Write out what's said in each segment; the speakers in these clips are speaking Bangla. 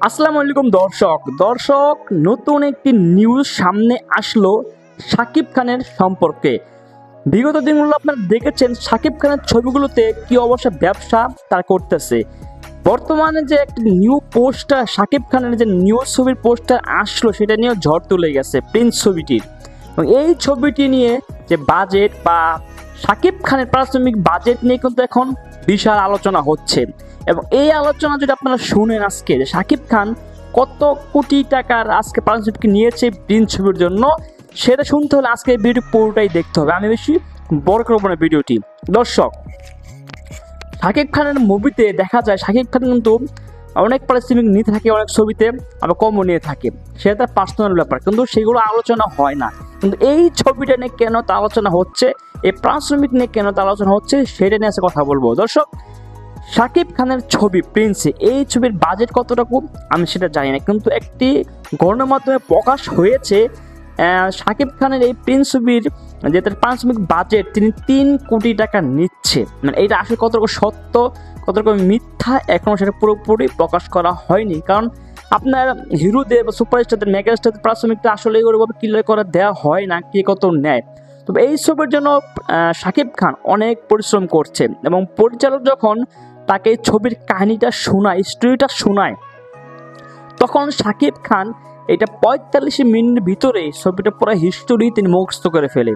আসসালামু আলাইকুম দর্শক নতুন একটি নিউজ সামনে আসলো শাকিব খানের সম্পর্কে। বিগত দিনগুলো আপনারা দেখেছেন শাকিব খানের ছবিগুলোতে কি অবশ্য ব্যবসা তার করতেছে। বর্তমানে যে একটি নিউ পোস্টার শাকিব খানের যে নিউ ছবির পোস্টার আসলো সেটা নিয়ে ঝড় তুলে গেছে প্রিন্স ছবিটির। এবং এই ছবিটি নিয়ে যে বাজেট বা শাকিব খানের প্রাথমিক বাজেট নিয়ে কিন্তু এখন বিশাল আলোচনা হচ্ছে। এবং এই আলোচনা যদি আপনারা শুনেন আজকে যে শাকিব খান কত কোটি টাকার আজকে পার্টনারশিপকে নিয়েছে প্রিন্স ছবির জন্য, সেটা শুনতে হলে আজকে ভিডিওটি পুরোটাই দেখতে হবে। আমি বেশি বড় করবো না ভিডিওটি। দর্শক, শাকিব খানের মুভিতে দেখা যায় শাকিব খান কিন্তু অনেক পারিশ্রমিক নিয়ে থাকে, অনেক ছবিতে আবার কমও নিয়ে থাকে, সেটা তার পার্সোনাল ব্যাপার, কিন্তু সেগুলো আলোচনা হয় না। কিন্তু এই ছবিটা নিয়ে কেন তা আলোচনা হচ্ছে, এই পারিশ্রমিক নিয়ে কেন তা আলোচনা হচ্ছে, সেটা নিয়ে কথা বলবো। দর্শক, শাকিব খানের ছবি প্রিন্সে এই ছবির বাজেট কতটুকু আমি সেটা জানি না, কিন্তু একটি গণমাধ্যমে প্রকাশ হয়েছে শাকিব খানের এই প্রিন্স ছবির যে তার পারিশ্রমিক বাজেট তিনি 3 কোটি টাকা নিচ্ছে। মানে এটা আসলে কতটুকু সত্য কতটুকু মিথ্যা এখনও সেটা পুরোপুরি প্রকাশ করা হয়নি, কারণ আপনার হিরোদের বা সুপারস্টারদের মেগাস্টারদের পারিশ্রমিকটা আসলে ওইভাবে ক্লিয়ার করে দেওয়া হয় না কে কত নেয়। তবে এই ছবির জন্য শাকিব খান অনেক পরিশ্রম করছে এবং পরিচালক যখন তাকে ছবির কাহিনীটা শোনায়, স্টোরিটা শোনায়, তখন শাকিব খান এটা 45 মিনিটের ভিতরে ছবিটা পুরো হিস্টোরি তিনি মুখস্থ করে ফেলে।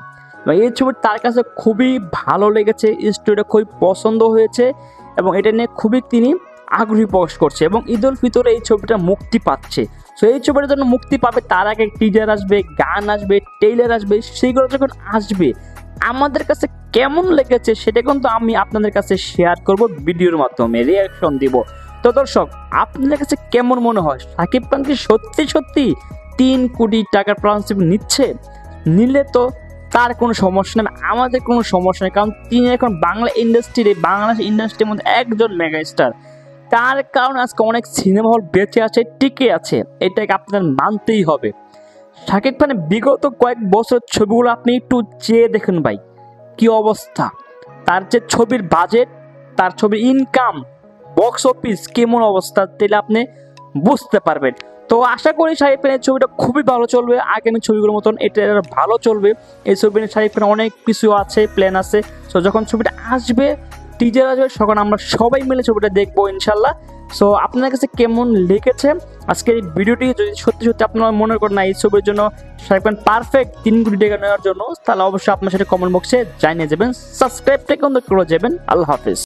এই ছবিটা তার কাছে খুবই ভালো লেগেছে, স্টোরিটা খুবই পছন্দ হয়েছে এবং এটা নিয়ে খুবই তিনি আগ্রহী প্রকাশ করছে। এবং ঈদুল ফিতরে এই ছবিটা মুক্তি পাচ্ছে। সো এই ছবিটার জন্য মুক্তি পাবে তার আগে টিজার আসবে, গান আসবে, ট্রেইলার আসবে। সেইগুলো যখন আসবে আমাদের কাছে কেমন লেগেছে সেটা কিন্তু আমি আপনাদের কাছে শেয়ার করব, ভিডিওর মাধ্যমে রিয়াকশন দিব। তো দর্শক, আপনাদের কাছে কেমন মনে হয় শাকিব খান কি সত্যি 3 কোটি টাকার পার্টনারশিপ নিচ্ছে? নিলে তো তার কোনো সমস্যা নেই, আমাদের কোনো সমস্যা নেই, কারণ তিনি এখন বাংলাদেশ ইন্ডাস্ট্রির মধ্যে একজন মেগাস্টার। তার কারণে আজকে অনেক সিনেমা হল বেঁচে আছে, টিকে আছে, এটাকে আপনার মানতেই হবে। শাকিব খানের বিগত কয়েক বছর ছবিগুলো আপনি একটু চেয়ে দেখুন ভাই, কি অবস্থা। তার যে ছবির বাজেট, তার ছবির ইনকাম, বক্স অফিস কেমন অবস্থা, তাহলে আপনি বুঝতে পারবেন। তো আশা করি শাকিব খানের ছবিটা খুবই ভালো চলবে, আগামী ছবিগুলোর মতন এটা ভালো চলবে। এই ছবি নিয়ে শাকিব খানের অনেক কিছু আছে, প্ল্যান আছে। সো যখন ছবিটা আসবে, টিজার আসবে, তখন আমরা সবাই মিলে ছবিটা দেখবো ইনশাল্লাহ। সো আপনার কাছে কেমন লেগেছে আজকের এই ভিডিওটি? যদি সত্যি আপনারা মনে করেন না এই ছবির জন্য শাকিব খান পারফেক্ট 3 কোটি টাকা নেওয়ার জন্য, তাহলে অবশ্যই আপনার সাথে কমেন্ট বক্সে জানিয়ে যাবেন। সাবস্ক্রাইবটা কিন্তু করে যাবেন। আল্লাহ হাফিজ।